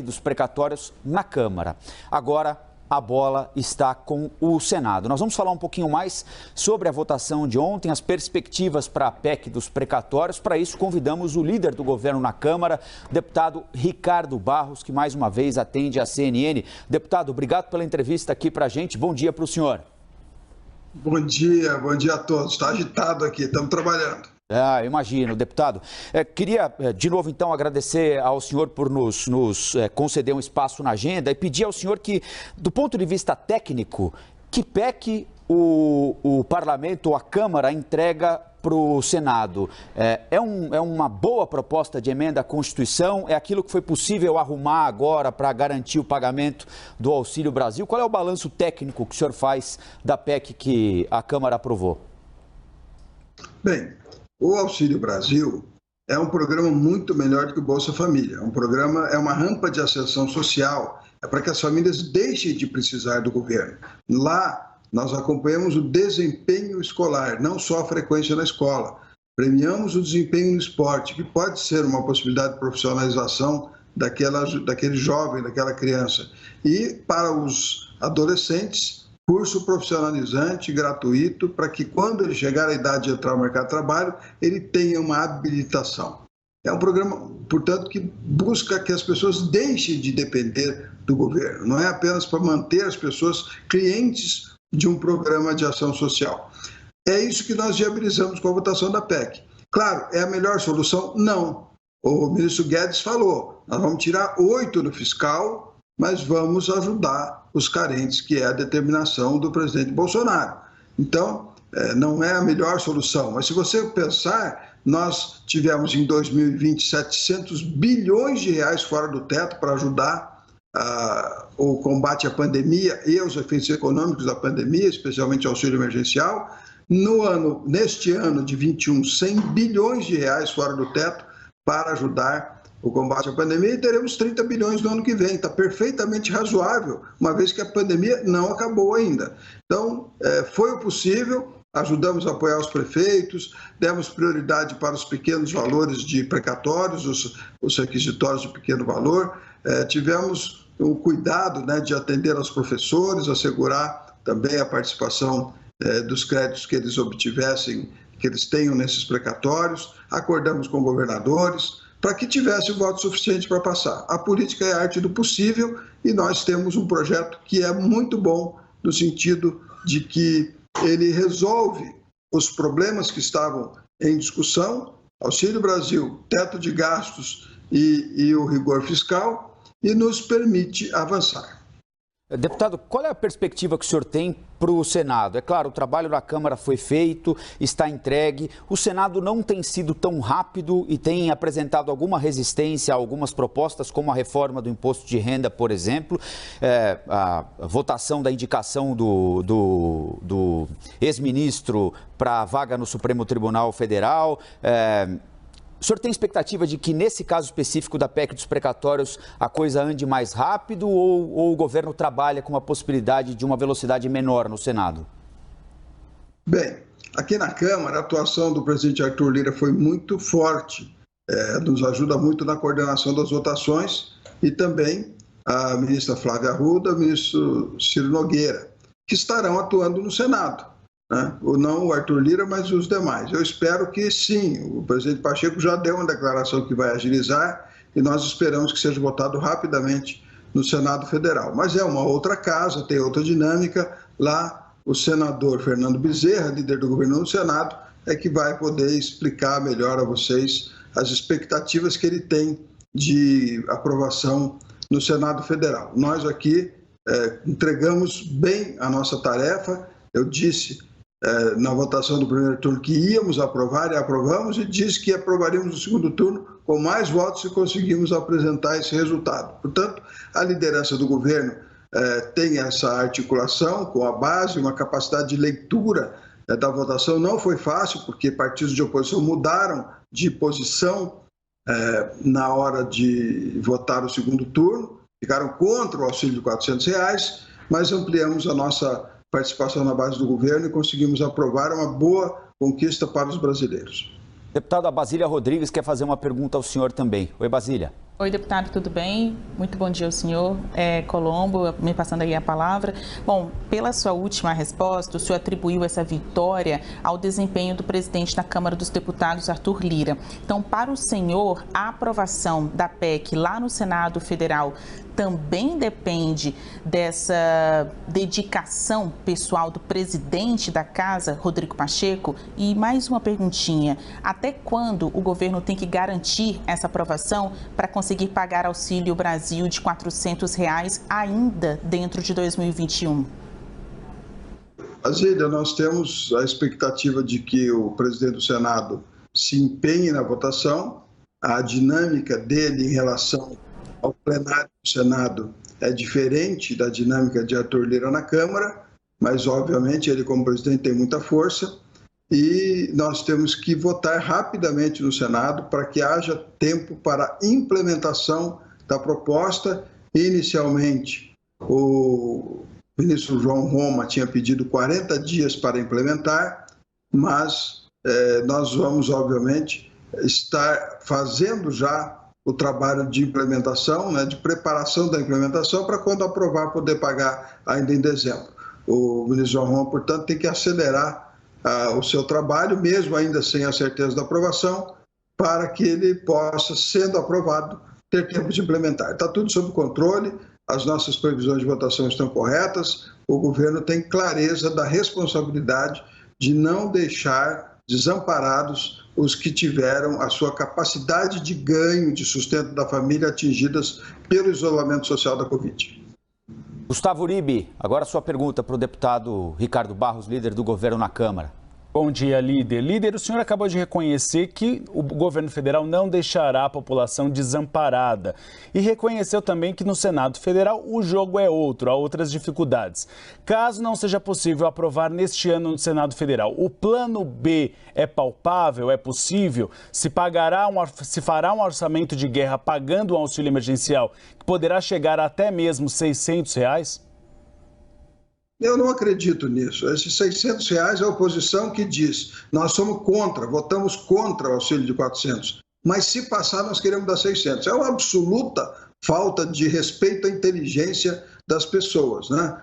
dos precatórios na Câmara. Agora, a bola está com o Senado. Nós vamos falar um pouquinho mais sobre a votação de ontem, as perspectivas para a PEC dos precatórios. Para isso, convidamos o líder do governo na Câmara, o deputado Ricardo Barros, que mais uma vez atende a CNN. Deputado, obrigado pela entrevista aqui para a gente. Bom dia para o senhor. Bom dia a todos. Está agitado aqui, estamos trabalhando. Eu imagino, deputado. Queria, de novo, então, agradecer ao senhor por nos conceder um espaço na agenda e pedir ao senhor que, do ponto de vista técnico, que PEC o parlamento ou a Câmara entrega para o Senado. É uma boa proposta de emenda à Constituição? É aquilo que foi possível arrumar agora para garantir o pagamento do Auxílio Brasil? Qual é o balanço técnico que o senhor faz da PEC que a Câmara aprovou? Bem, o Auxílio Brasil é um programa muito melhor do que o Bolsa Família. É uma rampa de ascensão social, é para que as famílias deixem de precisar do governo. Lá, nós acompanhamos o desempenho escolar, não só a frequência na escola. Premiamos o desempenho no esporte, que pode ser uma possibilidade de profissionalização daquele jovem, daquela criança. E para os adolescentes, curso profissionalizante, gratuito, para que quando ele chegar à idade de entrar no mercado de trabalho, ele tenha uma habilitação. É um programa, portanto, que busca que as pessoas deixem de depender do governo. Não é apenas para manter as pessoas clientes de um programa de ação social. É isso que nós viabilizamos com a votação da PEC. Claro, é a melhor solução? Não. O ministro Guedes falou, nós vamos tirar 8 no fiscal, mas vamos ajudar os carentes, que é a determinação do presidente Bolsonaro. Então, não é a melhor solução, mas se você pensar, nós tivemos em 2020 700 bilhões de reais fora do teto para ajudar o combate à pandemia e os efeitos econômicos da pandemia, especialmente o auxílio emergencial. Neste ano de 21, 100 bilhões de reais fora do teto para ajudar o combate à pandemia, e teremos 30 bilhões no ano que vem. Está perfeitamente razoável, uma vez que a pandemia não acabou ainda. Então, foi o possível, ajudamos a apoiar os prefeitos, demos prioridade para os pequenos valores de precatórios, os requisitórios de pequeno valor, tivemos o cuidado, né, de atender aos professores, assegurar também a participação dos créditos que eles obtivessem, que eles tenham nesses precatórios, acordamos com governadores, para que tivesse o voto suficiente para passar. A política é a arte do possível e nós temos um projeto que é muito bom no sentido de que ele resolve os problemas que estavam em discussão, Auxílio Brasil, teto de gastos e o rigor fiscal, e nos permite avançar. Deputado, qual é a perspectiva que o senhor tem para o Senado? É claro, o trabalho da Câmara foi feito, está entregue. O Senado não tem sido tão rápido e tem apresentado alguma resistência a algumas propostas, como a reforma do imposto de renda, por exemplo, a votação da indicação do ex-ministro para a vaga no Supremo Tribunal Federal. O senhor tem expectativa de que, nesse caso específico da PEC dos precatórios, a coisa ande mais rápido ou o governo trabalha com a possibilidade de uma velocidade menor no Senado? Bem, aqui na Câmara, a atuação do presidente Arthur Lira foi muito forte, nos ajuda muito na coordenação das votações, e também a ministra Flávia Arruda, o ministro Ciro Nogueira, que estarão atuando no Senado. Não o Arthur Lira, mas os demais. Eu espero que sim, o presidente Pacheco já deu uma declaração que vai agilizar e nós esperamos que seja votado rapidamente no Senado Federal. Mas é uma outra casa, tem outra dinâmica. Lá, o senador Fernando Bezerra, líder do governo no Senado, é que vai poder explicar melhor a vocês as expectativas que ele tem de aprovação no Senado Federal. Nós aqui entregamos bem a nossa tarefa. Eu disse na votação do primeiro turno que íamos aprovar e aprovamos, e disse que aprovaríamos no segundo turno com mais votos se conseguimos apresentar esse resultado. Portanto, a liderança do governo tem essa articulação com a base, uma capacidade de leitura da votação. Não foi fácil, porque partidos de oposição mudaram de posição na hora de votar o segundo turno, ficaram contra o auxílio de R$400, mas ampliamos a nossa participação na base do governo e conseguimos aprovar uma boa conquista para os brasileiros. Deputado, a Basília Rodrigues quer fazer uma pergunta ao senhor também. Oi, Basília. Oi, deputado, tudo bem? Muito bom dia ao senhor Colombo, me passando aí a palavra. Bom, pela sua última resposta, o senhor atribuiu essa vitória ao desempenho do presidente da Câmara dos Deputados, Arthur Lira. Então, para o senhor, a aprovação da PEC lá no Senado Federal também depende dessa dedicação pessoal do presidente da Casa, Rodrigo Pacheco? E mais uma perguntinha, até quando o governo tem que garantir essa aprovação para conseguir pagar Auxílio Brasil de R$ 400 ainda dentro de 2021? Azília, nós temos a expectativa de que o presidente do Senado se empenhe na votação. A dinâmica dele em relação ao plenário do Senado é diferente da dinâmica de Arthur Lira na Câmara, mas, obviamente, ele, como presidente, tem muita força e nós temos que votar rapidamente no Senado para que haja tempo para a implementação da proposta. Inicialmente, o ministro João Roma tinha pedido 40 dias para implementar, mas nós vamos, obviamente, estar fazendo já o trabalho de implementação, né, de preparação da implementação, para quando aprovar poder pagar ainda em dezembro. O ministro João Roma, portanto, tem que acelerar o seu trabalho, mesmo ainda sem a certeza da aprovação, para que ele possa, sendo aprovado, ter tempo de implementar. Está tudo sob controle, as nossas previsões de votação estão corretas, o governo tem clareza da responsabilidade de não deixar desamparados os que tiveram a sua capacidade de ganho, de sustento da família atingidas pelo isolamento social da Covid. Gustavo Uribe, agora a sua pergunta para o deputado Ricardo Barros, líder do governo na Câmara. Bom dia, líder. Líder, o senhor acabou de reconhecer que o governo federal não deixará a população desamparada e reconheceu também que no Senado Federal o jogo é outro, há outras dificuldades. Caso não seja possível aprovar neste ano no Senado Federal, o plano B é palpável, é possível? Se fará um orçamento de guerra pagando um auxílio emergencial que poderá chegar a até mesmo R$ 600? Eu não acredito nisso. Esses R$ 600 é a oposição que diz, nós somos contra, votamos contra o auxílio de 400, mas se passar nós queremos dar 600. É uma absoluta falta de respeito à inteligência das pessoas, né?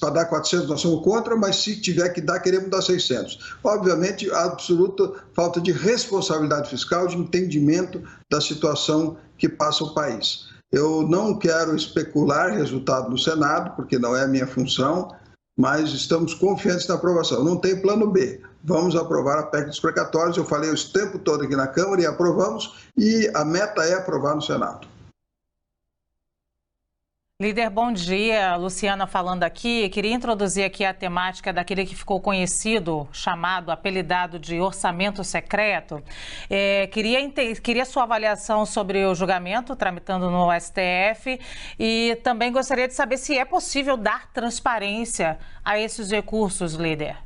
Para dar 400 nós somos contra, mas se tiver que dar, queremos dar 600. Obviamente, a absoluta falta de responsabilidade fiscal, de entendimento da situação que passa o país. Eu não quero especular resultado no Senado, porque não é a minha função, mas estamos confiantes na aprovação. Não tem plano B. Vamos aprovar a PEC dos precatórios. Eu falei o tempo todo aqui na Câmara e aprovamos, e a meta é aprovar no Senado. Líder, bom dia. Luciana falando aqui. Queria introduzir aqui a temática daquele que ficou conhecido, chamado, apelidado de orçamento secreto. Queria sua avaliação sobre o julgamento tramitando no STF e também gostaria de saber se é possível dar transparência a esses recursos, líder.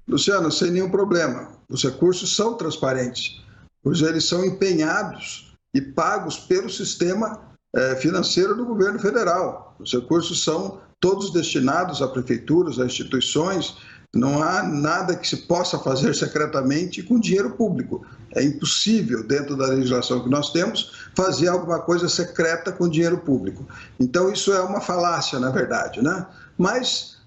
Luciana, sem nenhum problema. Os recursos são transparentes, pois eles são empenhados e pagos pelo sistema financeiro do governo federal. Os recursos são todos destinados a prefeituras, a instituições. Não há nada que se possa fazer secretamente com dinheiro público. É impossível, dentro da legislação que nós temos, fazer alguma coisa secreta com dinheiro público. Então, isso é uma falácia, na verdade, né? Mas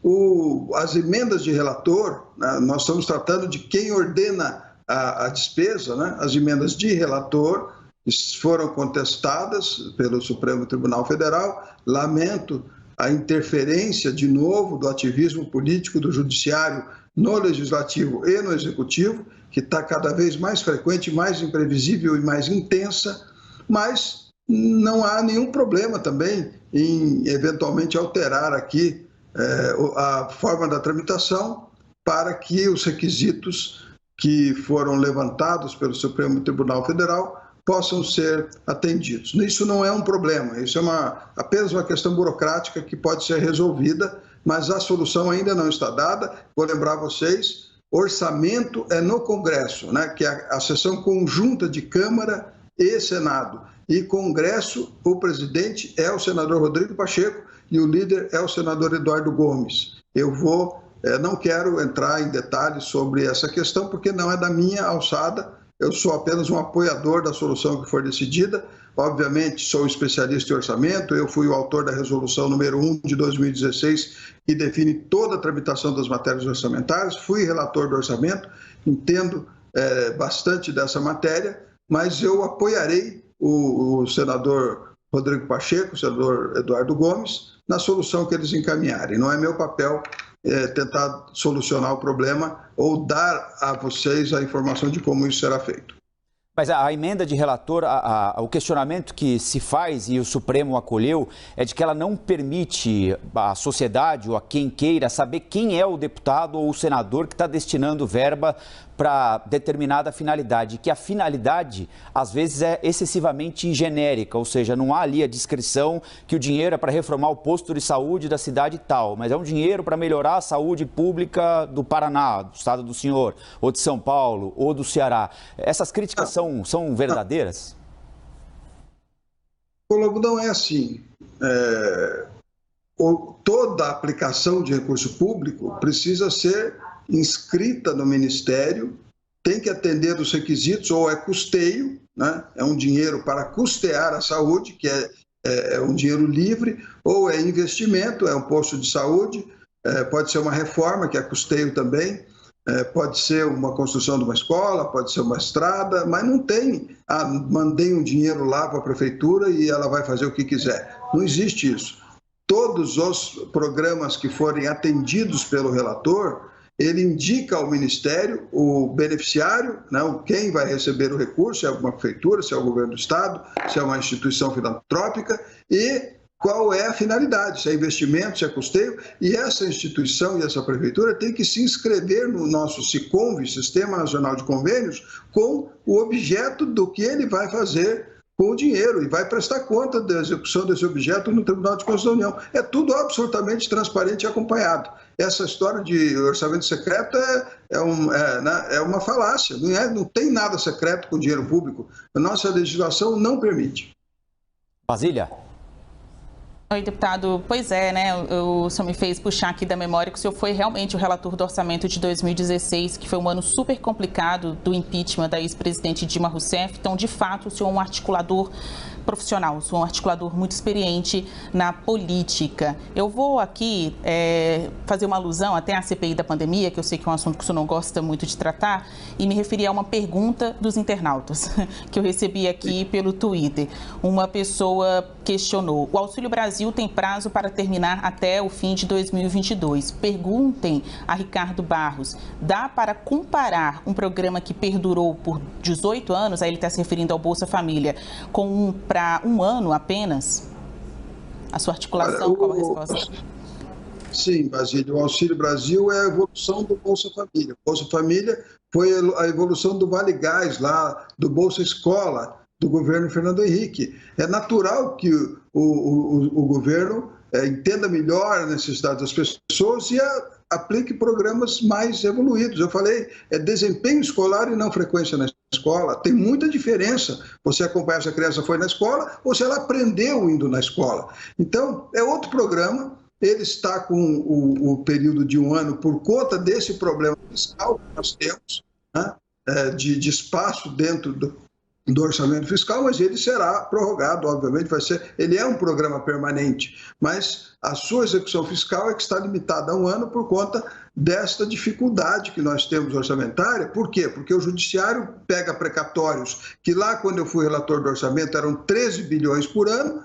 as emendas de relator, né, nós estamos tratando de quem ordena a despesa, né? As emendas de relator foram contestadas pelo Supremo Tribunal Federal. Lamento a interferência, de novo, do ativismo político do Judiciário no Legislativo e no Executivo, que está cada vez mais frequente, mais imprevisível e mais intensa, mas não há nenhum problema também em, eventualmente, alterar aqui a forma da tramitação para que os requisitos que foram levantados pelo Supremo Tribunal Federal possam ser atendidos. Isso não é um problema, isso é apenas uma questão burocrática que pode ser resolvida, mas a solução ainda não está dada. Vou lembrar vocês, orçamento é no Congresso, né, que é a sessão conjunta de Câmara e Senado. E Congresso, o presidente é o senador Rodrigo Pacheco e o líder é o senador Eduardo Gomes. Não quero entrar em detalhes sobre essa questão, porque não é da minha alçada. eu sou apenas um apoiador da solução que for decidida. Obviamente, sou especialista em orçamento, eu fui o autor da resolução número 1 de 2016, que define toda a tramitação das matérias orçamentárias, fui relator do orçamento, entendo bastante dessa matéria, mas eu apoiarei o senador Rodrigo Pacheco, o senador Eduardo Gomes, na solução que eles encaminharem. Não é meu papel tentar solucionar o problema ou dar a vocês a informação de como isso será feito. Mas a emenda de relator, o questionamento que se faz e o Supremo acolheu é de que ela não permite à sociedade ou a quem queira saber quem é o deputado ou o senador que está destinando verba para determinada finalidade, que a finalidade às vezes é excessivamente genérica, ou seja, não há ali a descrição que o dinheiro é para reformar o posto de saúde da cidade tal, mas é um dinheiro para melhorar a saúde pública do Paraná, do estado do senhor, ou de São Paulo, ou do Ceará. Essas críticas são verdadeiras? Colombo, não é assim. Toda aplicação de recurso público precisa ser inscrita no Ministério, tem que atender os requisitos, ou é custeio, né? É um dinheiro para custear a saúde, que é um dinheiro livre, ou é investimento, é um posto de saúde, pode ser uma reforma, que é custeio também, pode ser uma construção de uma escola, pode ser uma estrada, mas não tem, mandei um dinheiro lá para a prefeitura e ela vai fazer o que quiser. Não existe isso. Todos os programas que forem atendidos pelo relator, ele indica ao Ministério o beneficiário, não, quem vai receber o recurso, se é uma prefeitura, se é o governo do estado, se é uma instituição filantrópica, e qual é a finalidade, se é investimento, se é custeio, e essa instituição e essa prefeitura tem que se inscrever no nosso SICONV, Sistema Nacional de Convênios, com o objeto do que ele vai fazer com o dinheiro e vai prestar conta da execução desse objeto no Tribunal de Contas da União. É tudo absolutamente transparente e acompanhado. Essa história de orçamento secreto é uma falácia, não tem nada secreto com dinheiro público. A nossa legislação não permite. Basília. Oi, deputado. Pois é, né? O senhor me fez puxar aqui da memória que o senhor foi realmente o relator do orçamento de 2016, que foi um ano super complicado do impeachment da ex-presidente Dilma Rousseff. Então, de fato, o senhor é um articulador profissional, o senhor é um articulador muito experiente na política. Eu vou aqui fazer uma alusão até à CPI da pandemia, que eu sei que é um assunto que o senhor não gosta muito de tratar, e me referir a uma pergunta dos internautas, que eu recebi aqui pelo Twitter. Uma pessoa questionou: o Auxílio Brasil tem prazo para terminar até o fim de 2022. Perguntem a Ricardo Barros, dá para comparar um programa que perdurou por 18 anos, aí ele está se referindo ao Bolsa Família, com para um ano apenas? A sua articulação, qual a resposta? Sim, Basílio, o Auxílio Brasil é a evolução do Bolsa Família. O Bolsa Família foi a evolução do Vale Gás, lá do Bolsa Escola, do governo Fernando Henrique. É natural que o governo entenda melhor a necessidade das pessoas e aplique programas mais evoluídos. Eu falei, desempenho escolar e não frequência na escola. Tem muita diferença você acompanhar se a criança foi na escola ou se ela aprendeu indo na escola. Então, é outro programa. Ele está com o período de um ano por conta desse problema fiscal que nós temos, né, de espaço dentro do orçamento fiscal, mas ele será prorrogado, obviamente, ele é um programa permanente, mas a sua execução fiscal é que está limitada a um ano por conta desta dificuldade que nós temos orçamentária. Por quê? Porque o judiciário pega precatórios, que lá quando eu fui relator do orçamento eram 13 bilhões por ano,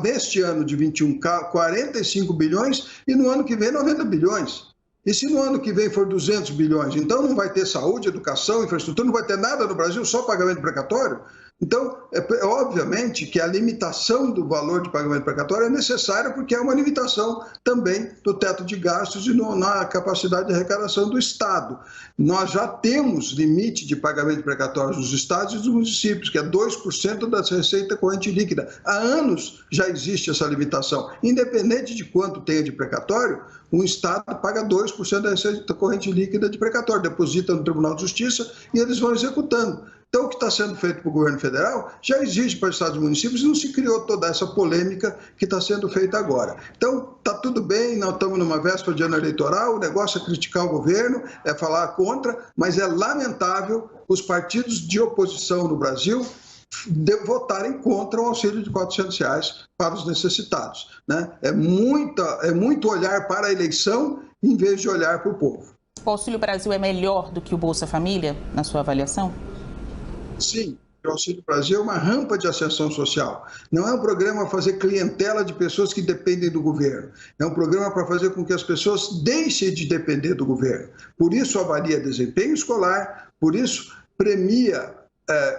neste ano de 21, 45 bilhões, e no ano que vem 90 bilhões. E se no ano que vem for 200 bilhões, então não vai ter saúde, educação, infraestrutura, não vai ter nada no Brasil, só pagamento precatório? Então, obviamente que a limitação do valor de pagamento precatório é necessária porque é uma limitação também do teto de gastos e na capacidade de arrecadação do Estado. Nós já temos limite de pagamento precatório dos estados e dos municípios, que é 2% da receita corrente líquida. Há anos já existe essa limitação. Independente de quanto tenha de precatório, o Estado paga 2% da receita corrente líquida de precatório, deposita no Tribunal de Justiça e eles vão executando. Então, o que está sendo feito para o governo federal já existe para os estados e municípios e não se criou toda essa polêmica que está sendo feita agora. Então, está tudo bem, nós estamos numa véspera de ano eleitoral, o negócio é criticar o governo, é falar contra, mas é lamentável os partidos de oposição no Brasil votarem contra o auxílio de R$400 para os necessitados, né? É muito olhar para a eleição em vez de olhar para o povo. O Auxílio Brasil é melhor do que o Bolsa Família, na sua avaliação? Sim, o Auxílio Brasil é uma rampa de ascensão social. Não é um programa para fazer clientela de pessoas que dependem do governo. É um programa para fazer com que as pessoas deixem de depender do governo. Por isso avalia desempenho escolar, por isso premia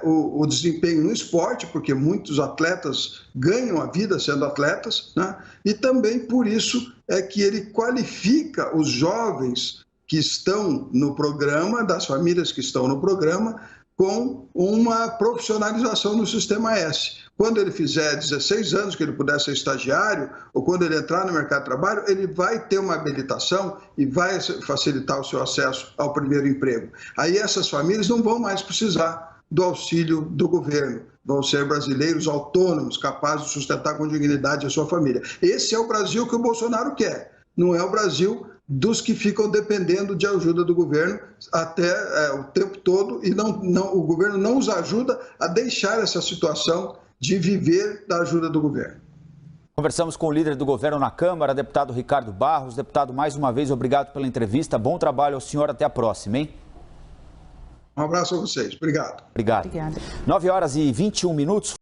o desempenho no esporte, porque muitos atletas ganham a vida sendo atletas, né? E também por isso é que ele qualifica os jovens que estão no programa, das famílias que estão no programa, com uma profissionalização no Sistema S. Quando ele fizer 16 anos, que ele puder ser estagiário, ou quando ele entrar no mercado de trabalho, ele vai ter uma habilitação e vai facilitar o seu acesso ao primeiro emprego. Aí essas famílias não vão mais precisar do auxílio do governo, vão ser brasileiros autônomos, capazes de sustentar com dignidade a sua família. Esse é o Brasil que o Bolsonaro quer, não é o Brasil dos que ficam dependendo de ajuda do governo até o tempo todo e o governo não os ajuda a deixar essa situação de viver da ajuda do governo. Conversamos com o líder do governo na Câmara, deputado Ricardo Barros. Deputado, mais uma vez, obrigado pela entrevista. Bom trabalho ao senhor. Até a próxima, hein? Um abraço a vocês. Obrigado. Obrigado. Obrigada. 9h21.